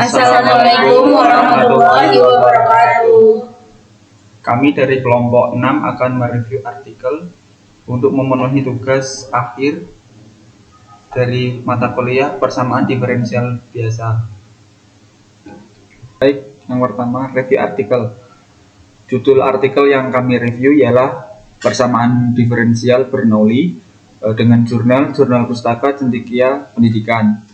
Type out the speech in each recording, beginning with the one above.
Assalamualaikum warahmatullahi wabarakatuh. Kami dari kelompok 6 akan mereview artikel untuk memenuhi tugas akhir dari mata kuliah persamaan diferensial biasa. Baik, yang pertama review artikel. Judul artikel yang kami review ialah persamaan diferensial Bernoulli dengan jurnal Pustaka Cendekia Pendidikan,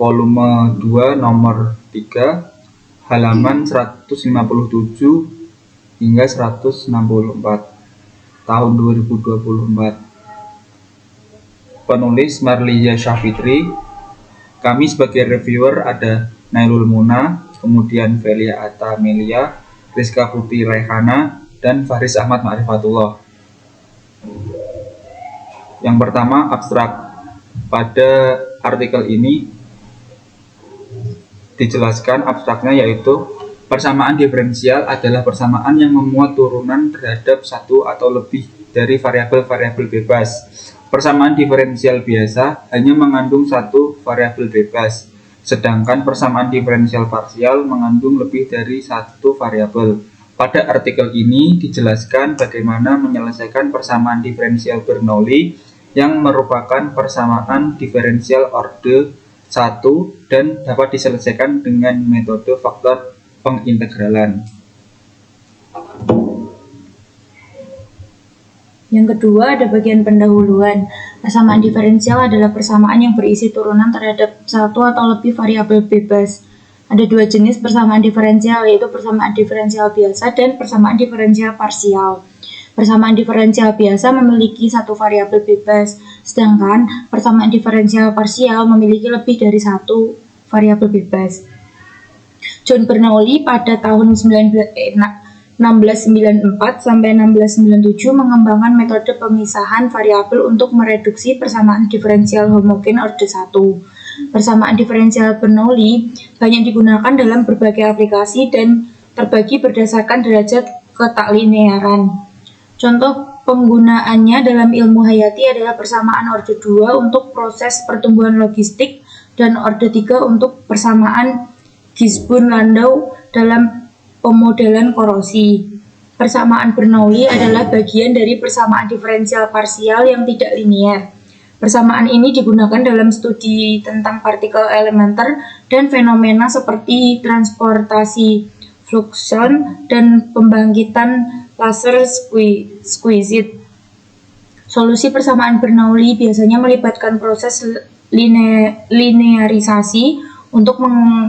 volume 2 nomor 3, halaman 157 hingga 164 tahun 2024. Penulis Marliya Syafitri. Kami sebagai reviewer ada Nailul Muna, kemudian Velia Atta Melia, Rizka Putri Raihana, dan Faris Ahmad Ma'rifatullah. Yang pertama, abstrak. Pada artikel ini dijelaskan abstraknya yaitu persamaan diferensial adalah persamaan yang memuat turunan terhadap satu atau lebih dari variabel-variabel bebas. Persamaan diferensial biasa hanya mengandung satu variabel bebas, sedangkan persamaan diferensial parsial mengandung lebih dari satu variabel. Pada artikel ini dijelaskan bagaimana menyelesaikan persamaan diferensial Bernoulli yang merupakan persamaan diferensial orde 1 dan dapat diselesaikan dengan metode faktor pengintegralan. Yang kedua ada bagian pendahuluan. Persamaan diferensial adalah persamaan yang berisi turunan terhadap satu atau lebih variabel bebas. Ada dua jenis persamaan diferensial, yaitu persamaan diferensial biasa dan persamaan diferensial parsial. Persamaan diferensial biasa memiliki satu variabel bebas, sedangkan persamaan diferensial parsial memiliki lebih dari satu variabel bebas. John Bernoulli pada tahun 1694 sampai 1697 mengembangkan metode pemisahan variabel untuk mereduksi persamaan diferensial homogen orde 1. Persamaan diferensial Bernoulli banyak digunakan dalam berbagai aplikasi dan terbagi berdasarkan derajat ketaklinearan. Contoh penggunaannya dalam ilmu hayati adalah persamaan orde 2 untuk proses pertumbuhan logistik dan orde 3 untuk persamaan Gisborne-Landau dalam pemodelan korosi. Persamaan Bernoulli adalah bagian dari persamaan diferensial parsial yang tidak linier. Persamaan ini digunakan dalam studi tentang partikel elementer dan fenomena seperti transportasi fluxon dan pembangkitan laser squeezed. Solusi persamaan Bernoulli biasanya melibatkan proses linearisasi untuk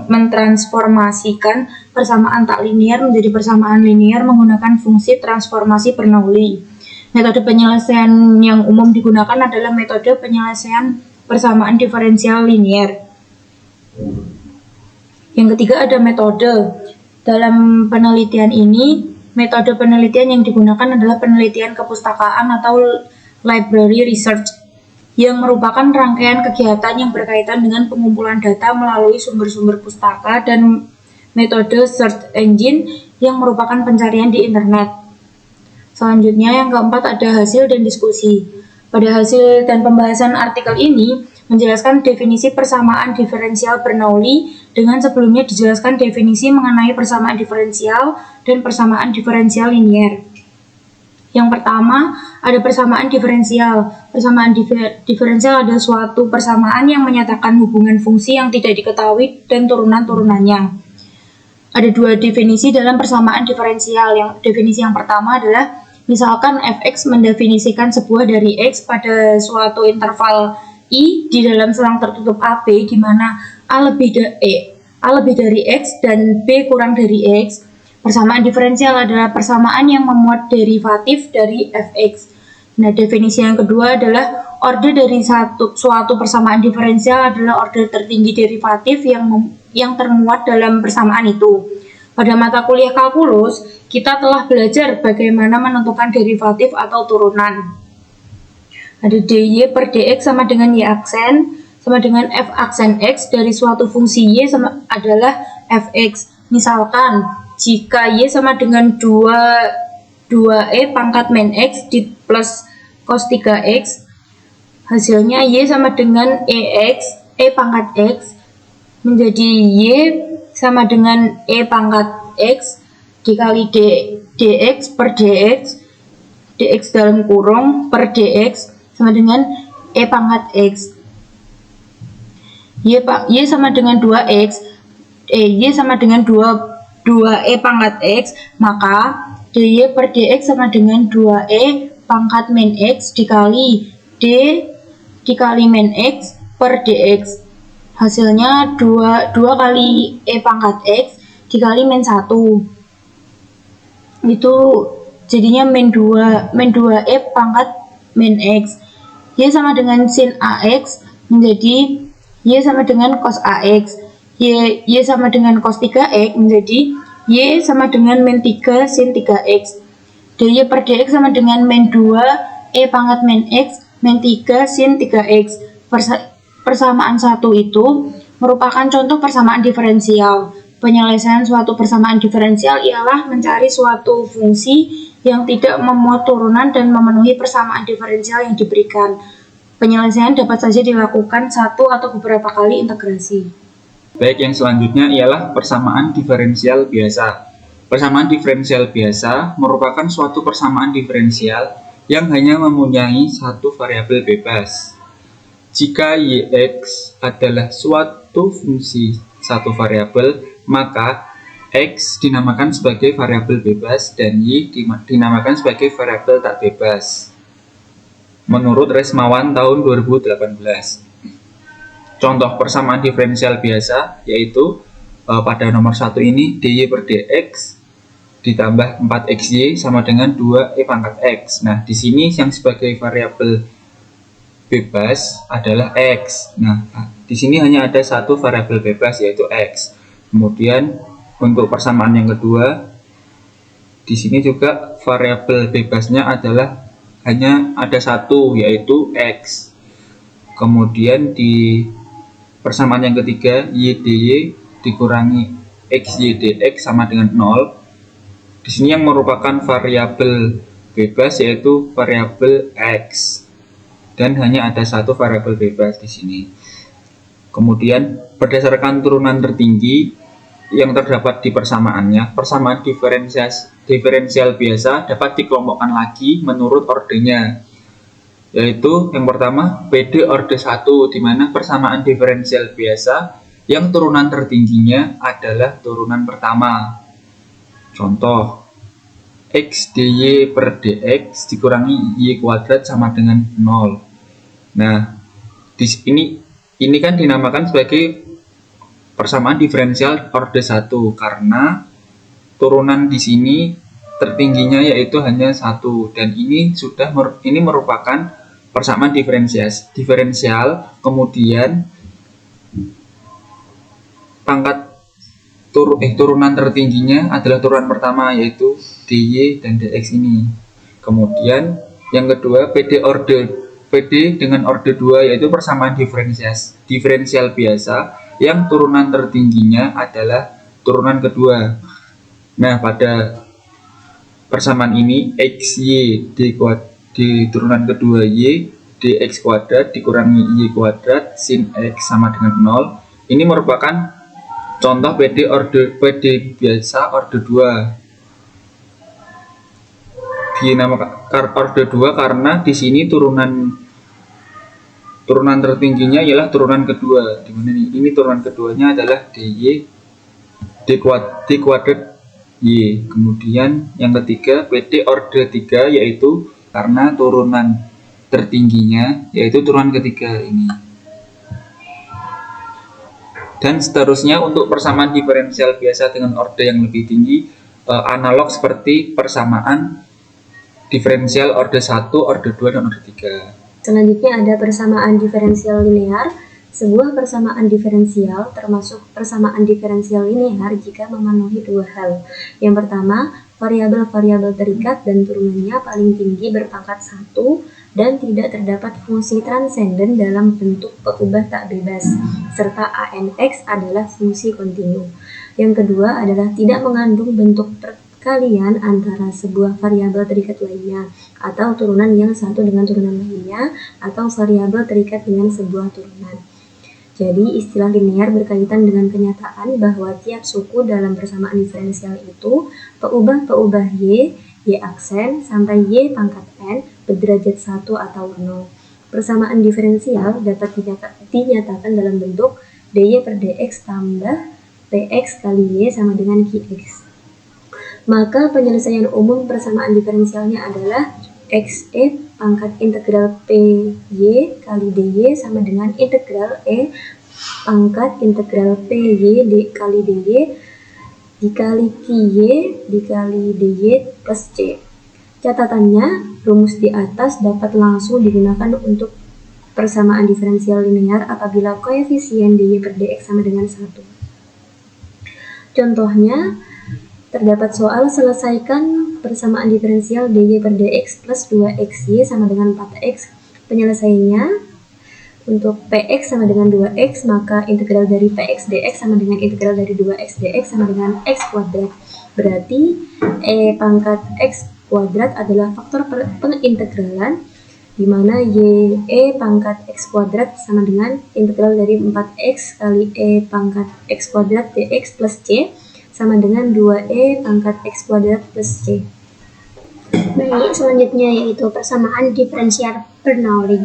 mentransformasikan persamaan tak linier menjadi persamaan linier menggunakan fungsi transformasi Bernoulli. Metode penyelesaian yang umum digunakan adalah metode penyelesaian persamaan diferensial linier. Yang ketiga ada metode. Dalam penelitian ini, metode penelitian yang digunakan adalah penelitian kepustakaan atau library research, yang merupakan rangkaian kegiatan yang berkaitan dengan pengumpulan data melalui sumber-sumber pustaka dan metode search engine yang merupakan pencarian di internet. Selanjutnya yang keempat ada hasil dan diskusi. Pada hasil dan pembahasan artikel ini menjelaskan definisi persamaan diferensial Bernoulli dengan sebelumnya dijelaskan definisi mengenai persamaan diferensial dan persamaan diferensial linier. Yang pertama, ada persamaan diferensial. Persamaan diferensial adalah suatu persamaan yang menyatakan hubungan fungsi yang tidak diketahui dan turunan-turunannya. Ada dua definisi dalam persamaan diferensial. Definisi yang pertama adalah misalkan fx mendefinisikan sebuah dari x pada suatu interval i di dalam selang tertutup AB di mana a lebih dari x dan b kurang dari x. Persamaan diferensial adalah persamaan yang memuat derivatif dari fx. Nah, definisi yang kedua adalah orde dari suatu persamaan diferensial adalah orde tertinggi derivatif yang termuat dalam persamaan itu. Pada mata kuliah kalkulus, kita telah belajar bagaimana menentukan derivatif atau turunan. Ada dy per dx sama dengan y aksen sama dengan f aksen x dari suatu fungsi y adalah fx. Misalkan jika y sama dengan 2e pangkat min x plus cos 3x, hasilnya y sama dengan e pangkat x menjadi y sama dengan E pangkat X dikali dx per dx dalam kurung per dx sama dengan E pangkat X. Y sama dengan 2x, Y sama dengan 2E pangkat X, maka dy per dx sama dengan 2E pangkat min X dikali D dikali min X per dx. Hasilnya 2 kali E pangkat X dikali min 1. Itu jadinya min 2E pangkat min X. Y sama dengan sin AX menjadi Y sama dengan cos AX. Y sama dengan cos 3X menjadi Y sama dengan min 3 sin 3X. dy per dx sama dengan min 2 E pangkat min X min 3 sin 3X. Persamaan 1 itu merupakan contoh persamaan diferensial. Penyelesaian suatu persamaan diferensial ialah mencari suatu fungsi yang tidak memuat turunan dan memenuhi persamaan diferensial yang diberikan. Penyelesaian dapat saja dilakukan satu atau beberapa kali integrasi. Baik, yang selanjutnya ialah persamaan diferensial biasa. Persamaan diferensial biasa merupakan suatu persamaan diferensial yang hanya mempunyai satu variabel bebas. Jika Yx adalah suatu fungsi satu variabel, maka X dinamakan sebagai variabel bebas dan Y dinamakan sebagai variabel tak bebas. Menurut Resmawan tahun 2018. Contoh persamaan diferensial biasa yaitu pada nomor 1 ini dy per dx ditambah 4xy sama dengan 2e pangkat x. Nah, di sini yang sebagai variabel bebas adalah x. Nah, di sini hanya ada satu variabel bebas yaitu x. Kemudian untuk persamaan yang kedua, di sini juga variabel bebasnya adalah hanya ada satu yaitu x. Kemudian di persamaan yang ketiga y dy dikurangi xy dx sama dengan 0. Di sini yang merupakan variabel bebas yaitu variabel x dan hanya ada satu variabel bebas di sini. Kemudian berdasarkan turunan tertinggi yang terdapat di persamaannya, persamaan diferensial biasa dapat dikelompokkan lagi menurut ordenya, yaitu yang pertama PD orde 1, di mana persamaan diferensial biasa yang turunan tertingginya adalah turunan pertama. Contoh, x dy per dx dikurangi y kuadrat sama dengan 0. Nah, di ini kan dinamakan sebagai persamaan diferensial orde 1 karena turunan di sini tertingginya yaitu hanya 1, dan ini merupakan persamaan diferensial. Kemudian pangkat turunan tertingginya adalah turunan pertama yaitu dy dan dx ini. Kemudian yang kedua PD dengan orde 2 yaitu persamaan diferensial biasa yang turunan tertingginya adalah turunan kedua. Nah, pada persamaan ini xy di turunan kedua y dx kuadrat dikurangi y kuadrat sin x sama dengan 0. Ini merupakan contoh PD biasa orde 2. Dinamakan orde 2 karena di sini turunan tertingginya ialah turunan kedua. Di mana ini turunan keduanya adalah dy d kuadrat y. Kemudian yang ketiga PD orde 3 yaitu karena turunan tertingginya yaitu turunan ketiga ini. Dan seterusnya untuk persamaan diferensial biasa dengan orde yang lebih tinggi, analog seperti persamaan diferensial orde 1, orde 2, dan orde 3. Selanjutnya ada persamaan diferensial linear. Sebuah persamaan diferensial termasuk persamaan diferensial linear jika memenuhi dua hal. Yang pertama, variabel-variabel terikat dan turunannya paling tinggi berpangkat 1 dan tidak terdapat fungsi transenden dalam bentuk peubah tak bebas, serta ANX adalah fungsi kontinu. Yang kedua adalah tidak mengandung bentuk perkalian antara sebuah variabel terikat lainnya, atau turunan yang satu dengan turunan lainnya, atau variabel terikat dengan sebuah turunan. Jadi istilah linear berkaitan dengan kenyataan bahwa tiap suku dalam persamaan diferensial itu peubah-peubah y aksen sampai y pangkat n berderajat 1 atau 0. Persamaan diferensial dapat dinyatakan dalam bentuk dy per dx tambah px kali y sama dengan qx. Maka penyelesaian umum persamaan diferensialnya adalah xe pangkat integral py kali dy sama dengan integral e pangkat integral py kali dy dikali qy dikali dy plus c. Catatannya, rumus di atas dapat langsung digunakan untuk persamaan diferensial linear apabila koefisien dy per dx sama dengan 1. Contohnya, terdapat soal selesaikan persamaan diferensial dy per dx plus 2xy sama dengan 4x. Penyelesaiannya, untuk px sama dengan 2x, maka integral dari px dx sama dengan integral dari 2x dx sama dengan x kuadrat. Berarti e pangkat x kuadrat adalah faktor pengintegralan, di mana e pangkat x kuadrat sama dengan integral dari 4x kali e pangkat x kuadrat dx plus c sama dengan 2e pangkat x kuadrat plus c. Baik, selanjutnya yaitu persamaan diferensial Bernoulli.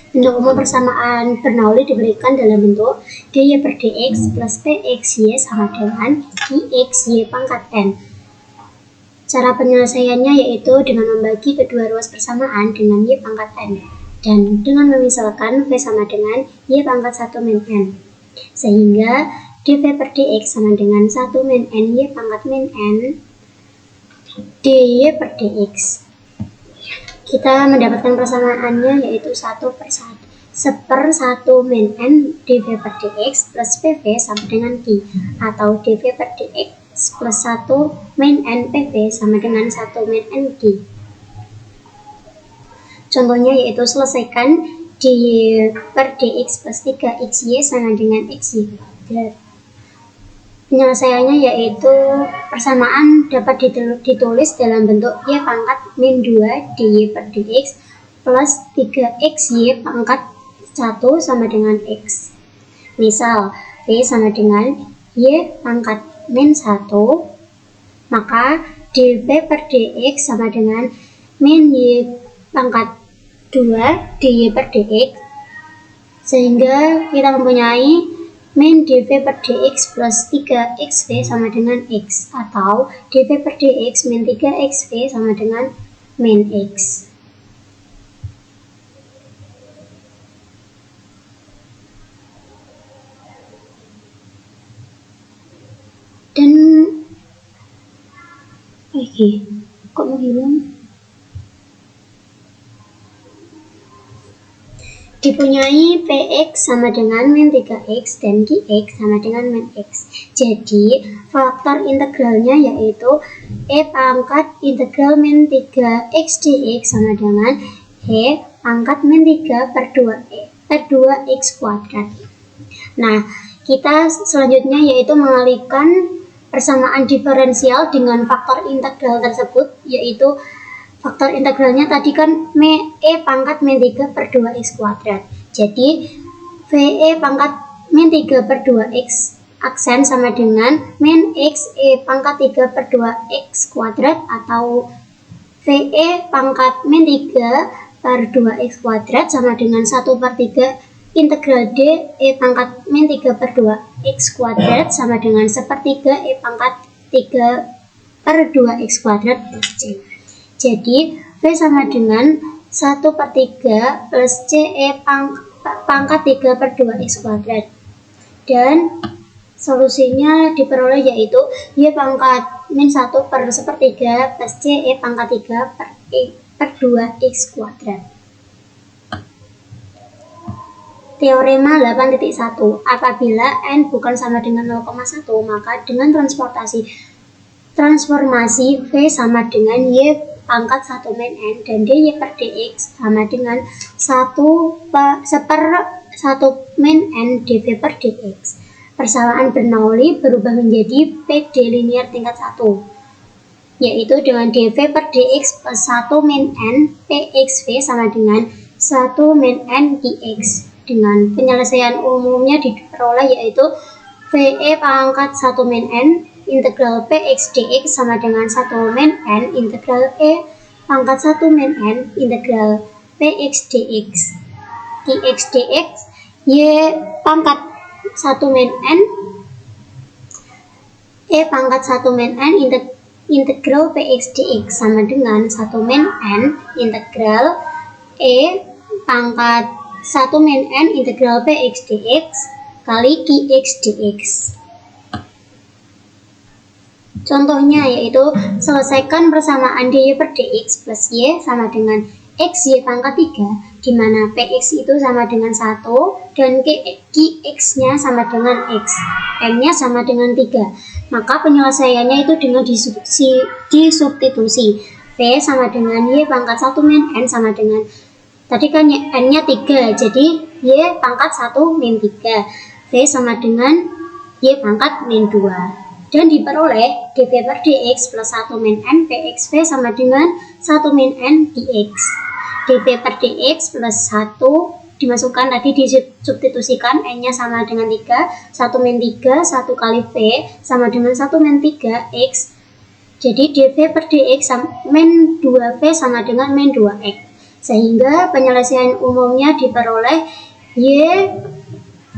Bentuk umum persamaan Bernoulli diberikan dalam bentuk dy per dx plus pxy sama dengan qxy pangkat n. Cara penyelesaiannya yaitu dengan membagi kedua ruas persamaan dengan y pangkat n dan dengan memisalkan v sama dengan y pangkat 1 min n. Sehingga dv per dx sama dengan 1 min n y pangkat min n dy per dx. Kita mendapatkan persamaannya yaitu 1 per 1 min n dv per dx plus pv sama dengan q, atau dv per dx plus 1 min n pv sama dengan 1 min n q. Contohnya yaitu selesaikan dy per dx plus 3xy sama dengan xy kuadrat. Penyelesaiannya yaitu persamaan dapat ditulis dalam bentuk y pangkat min 2 dy per dx plus 3xy pangkat 1 sama dengan x. Misal, v sama dengan y pangkat min 1, maka dv per dx sama dengan min y pangkat 2 dy per dx, sehingga kita mempunyai min dv per dx plus 3xv sama dengan x, atau dv per dx min 3xv sama dengan min x. Dan kok menghilang? Dipunyai px sama dengan min 3x dan qx sama dengan min x. Jadi, faktor integralnya yaitu e pangkat integral min 3x dx sama dengan e pangkat min 3 per 2x kuadrat. Nah, kita selanjutnya yaitu mengalihkan persamaan diferensial dengan faktor integral tersebut, yaitu faktor integralnya tadi kan e pangkat min 3 per 2x kuadrat. Jadi, ve pangkat min 3 per 2x aksen sama dengan min x e pangkat 3 per 2x kuadrat, atau ve pangkat min 3 per 2x kuadrat sama dengan 1 per 3 integral d e pangkat min 3 per 2x kuadrat sama dengan 1/3 e pangkat 3 per 2x kuadrat plus c. Jadi, V sama dengan 1/3 plus C E pangkat 3 per 2x kuadrat. Dan solusinya diperoleh yaitu Y pangkat min 1 per 1/3 plus C E pangkat 3 per 2x kuadrat. Teorema 8.1. Apabila N bukan sama dengan 0,1, maka dengan transformasi V sama dengan Y pangkat 1 min N dan dy per dx sama dengan 1/1 min N dv per dx. Persamaan Bernoulli berubah menjadi PD linear tingkat 1, yaitu dengan dv per dx plus 1 min N pxv sama dengan 1 min N qx. dengan penyelesaian umumnya diperoleh yaitu VE pangkat 1 min N integral PX dx sama dengan 1 min N integral E pangkat 1 min N integral PX dx dx Y pangkat 1 min N E pangkat 1 min N integral PX dx sama dengan 1 min N integral E pangkat 1 min N integral PX dx kali QX dx. Contohnya yaitu selesaikan persamaan dy per dx plus y sama dengan x y pangkat 3, di mana px itu sama dengan 1 dan qx-nya sama dengan x, n-nya sama dengan 3. Maka penyelesaiannya itu dengan disubstitusi. V sama dengan y pangkat 1 min n sama dengan, tadi kan n-nya 3, jadi y pangkat 1 min 3. V sama dengan y pangkat min 2. Dan diperoleh dv per dx plus 1 min n pxv sama dengan 1 min n dx. dv per dx plus 1 dimasukkan tadi disubstitusikan, n-nya sama dengan 3, 1 min 3, 1 kali v sama dengan 1 min 3 x. Jadi dv per dx min 2v sama dengan min 2x. Sehingga penyelesaian umumnya diperoleh y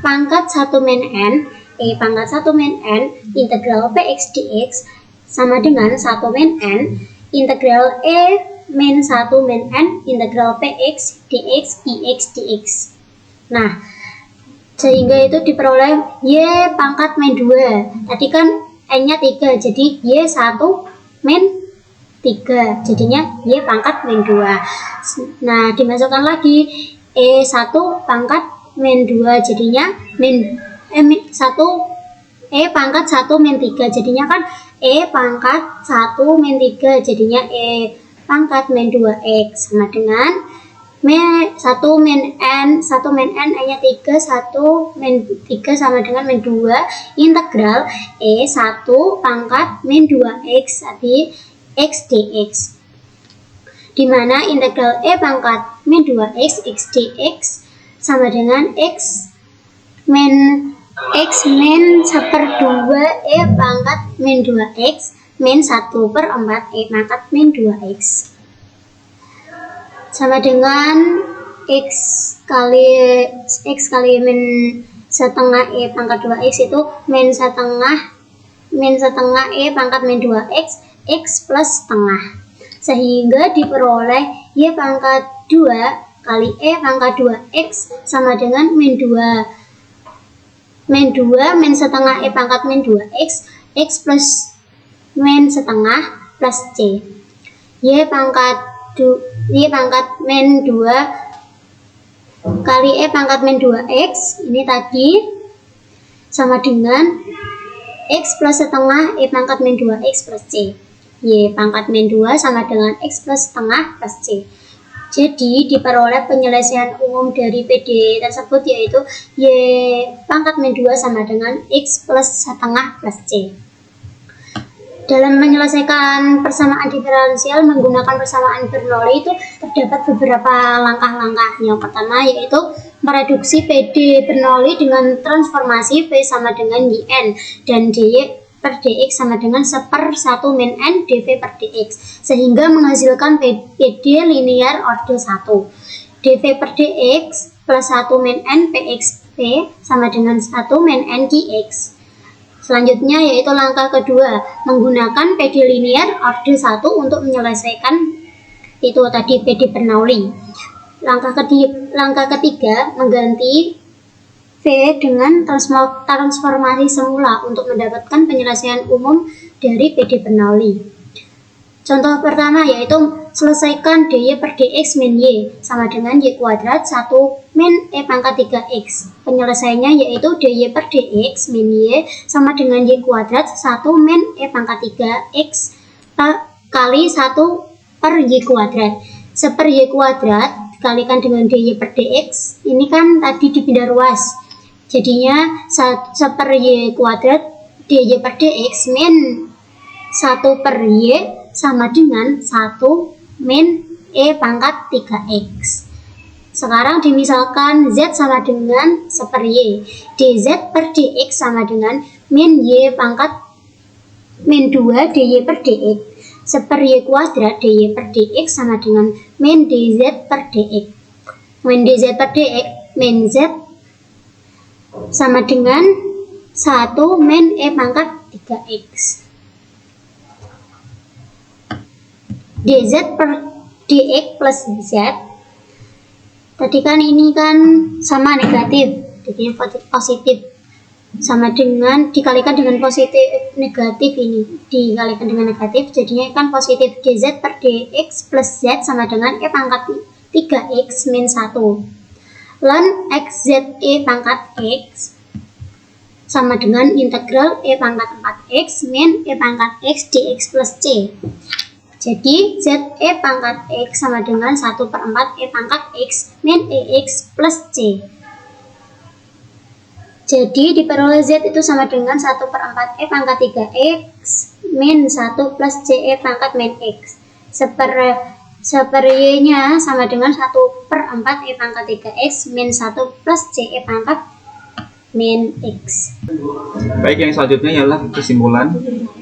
pangkat 1 min n E pangkat 1 min n integral px dx sama dengan 1 min n integral E min 1 min n integral px dx px dx. Nah, sehingga itu diperoleh y pangkat min 2. Tadi kan n-nya 3, jadi y 1 min 3, jadinya y pangkat min 2. Nah, dimasukkan lagi E 1 pangkat min 2, jadinya E pangkat 1 min 3, jadinya kan E pangkat 1 min 3, jadinya E pangkat min 2x sama dengan 1 min n n-nya 3, 1 min 3 sama dengan min 2 integral E 1 pangkat min 2x tadi x dx, dimana integral E pangkat min 2x x dx sama dengan x min 1/2 E pangkat min 2x min 1/4 E pangkat min 2x sama dengan x kali min setengah E pangkat 2x itu min setengah E pangkat min 2x x plus setengah, sehingga diperoleh Y pangkat 2 kali E pangkat 2x sama dengan min 2 min setengah E pangkat min 2x x plus min setengah plus c. Y pangkat min 2 kali E pangkat min 2x ini tadi sama dengan x plus setengah E pangkat min 2x plus c. Y pangkat min 2 sama dengan x plus setengah plus c. Jadi diperoleh penyelesaian umum dari PD tersebut yaitu Y pangkat min 2 sama dengan X plus setengah plus C. Dalam menyelesaikan persamaan diferensial menggunakan persamaan Bernoulli itu terdapat beberapa langkah-langkah. Yang pertama yaitu mereduksi PD Bernoulli dengan transformasi V sama dengan YN dan dy per dx sama dengan 1/1 min n dv per dx, sehingga menghasilkan PD linear orde 1. dv per dx plus 1 min n pxv sama dengan 1 min n qx. Selanjutnya yaitu langkah kedua, menggunakan PD linear orde 1 untuk menyelesaikan itu tadi PD Bernoulli. Langkah ketiga mengganti V dengan transformasi semula untuk mendapatkan penyelesaian umum dari PD Bernoulli. Contoh pertama yaitu selesaikan dy per dx min y sama dengan y kuadrat 1 min e pangkat 3x. Penyelesaiannya yaitu dy per dx min y sama dengan y kuadrat 1 min e pangkat 3x kali 1 per y kuadrat. Seper y kuadrat dikalikan dengan dy per dx, ini kan tadi dipindah ruas. Jadinya 1 per y kuadrat dy per dx min 1 per y sama dengan 1 min e pangkat 3x. Sekarang dimisalkan Z sama dengan 1/Y. dz per dx sama dengan min Y pangkat min 2 dy per dx. 1/Y kuadrat dy per dx sama dengan min dz per dx. Min dz per dx, min Z sama dengan 1 min E pangkat 3x. dz per dx plus Z. Tadi kan ini kan sama negatif, jadi positif. Sama dengan dikalikan dengan positif negatif ini, dikalikan dengan negatif, jadinya kan positif. dz per dx plus Z sama dengan E pangkat 3x min 1. Ln x z E pangkat x sama dengan integral E pangkat 4x min E pangkat x dx plus C. Jadi Z E pangkat X sama dengan 1/4 E pangkat X min EX plus C. Jadi diperoleh Z itu sama dengan 1/4 E pangkat 3X min 1 plus C E pangkat min X. Y-nya sama dengan 1/4 E pangkat 3X min 1 plus C E pangkat min X. Baik, yang selanjutnya ialah kesimpulan.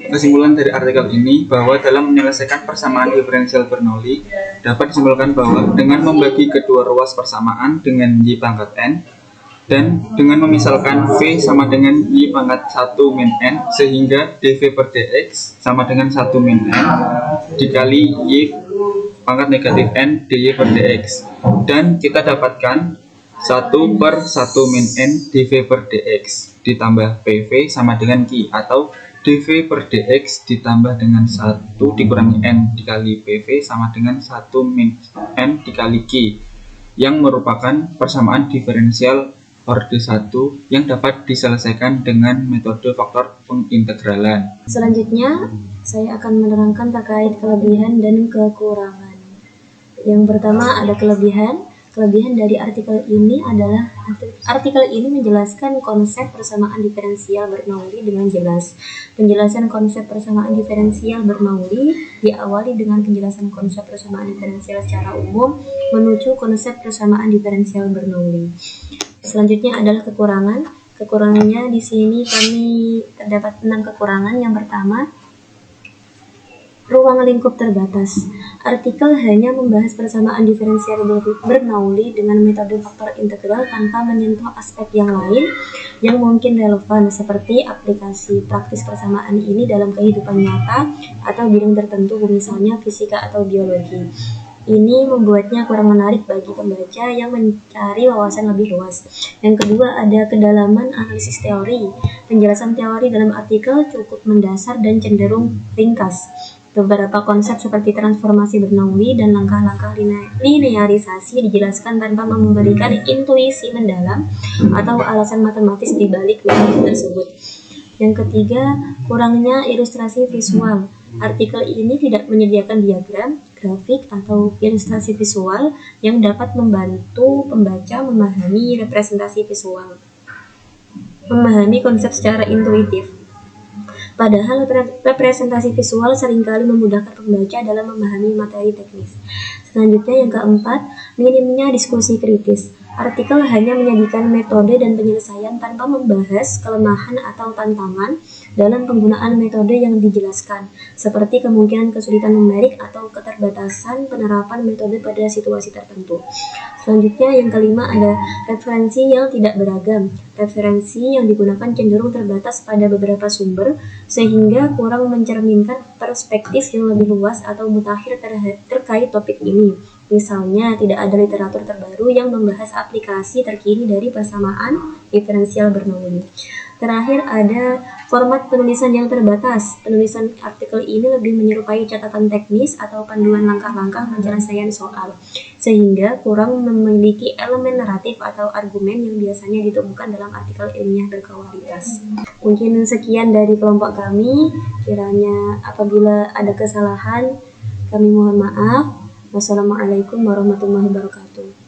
Kesimpulan dari artikel ini bahwa dalam menyelesaikan persamaan diferensial Bernoulli dapat disimpulkan bahwa dengan membagi kedua ruas persamaan dengan Y pangkat N dan dengan memisalkan V sama dengan Y pangkat 1 min N, sehingga dV per dx sama dengan 1 min N dikali Y pangkat negatif N dy per dx, dan kita dapatkan 1/1 min N dV per dx ditambah PV sama dengan Q, atau dV per dx ditambah dengan 1 dikurangi N dikali PV sama dengan 1 min N dikali Q, yang merupakan persamaan diferensial orde 1 yang dapat diselesaikan dengan metode faktor pengintegralan. Selanjutnya, saya akan menerangkan terkait kelebihan dan kekurangan. Yang pertama ada kelebihan. Kelebihan dari artikel ini adalah artikel ini menjelaskan konsep persamaan diferensial Bernoulli dengan jelas. Penjelasan konsep persamaan diferensial Bernoulli diawali dengan penjelasan konsep persamaan diferensial secara umum menuju konsep persamaan diferensial Bernoulli. Selanjutnya adalah kekurangan. Kekurangannya di sini terdapat 6 kekurangan. Yang pertama, ruang lingkup terbatas. Artikel hanya membahas persamaan diferensial Bernoulli dengan metode faktor integral tanpa menyentuh aspek yang lain yang mungkin relevan, seperti aplikasi praktis persamaan ini dalam kehidupan nyata atau bidang tertentu, misalnya fisika atau biologi. Ini membuatnya kurang menarik bagi pembaca yang mencari wawasan lebih luas. Yang kedua, ada kedalaman analisis teori. Penjelasan teori dalam artikel cukup mendasar dan cenderung ringkas. Beberapa konsep seperti transformasi Bernoulli dan langkah-langkah linearisasi dijelaskan tanpa memberikan intuisi mendalam atau alasan matematis di balik metode tersebut. Yang ketiga, kurangnya ilustrasi visual. Artikel ini tidak menyediakan diagram, grafik, atau ilustrasi visual yang dapat membantu pembaca memahami representasi visual, memahami konsep secara intuitif. Padahal representasi visual seringkali memudahkan pembaca dalam memahami materi teknis. Selanjutnya yang keempat, minimnya diskusi kritis. Artikel hanya menyajikan metode dan penyelesaian tanpa membahas kelemahan atau tantangan dalam penggunaan metode yang dijelaskan, seperti kemungkinan kesulitan numerik atau keterbatasan penerapan metode pada situasi tertentu. Selanjutnya yang kelima ada referensi yang tidak beragam. Referensi yang digunakan cenderung terbatas pada beberapa sumber, sehingga kurang mencerminkan perspektif yang lebih luas atau mutakhir terkait topik ini. Misalnya, tidak ada literatur terbaru yang membahas aplikasi terkini dari persamaan diferensial Bernoulli. Terakhir, ada format penulisan yang terbatas. Penulisan artikel ini lebih menyerupai catatan teknis atau panduan langkah-langkah penyelesaian soal, sehingga kurang memiliki elemen naratif atau argumen yang biasanya ditemukan dalam artikel ilmiah berkualitas. Mungkin sekian dari kelompok kami. Kiranya apabila ada kesalahan, kami mohon maaf. Wassalamualaikum warahmatullahi wabarakatuh.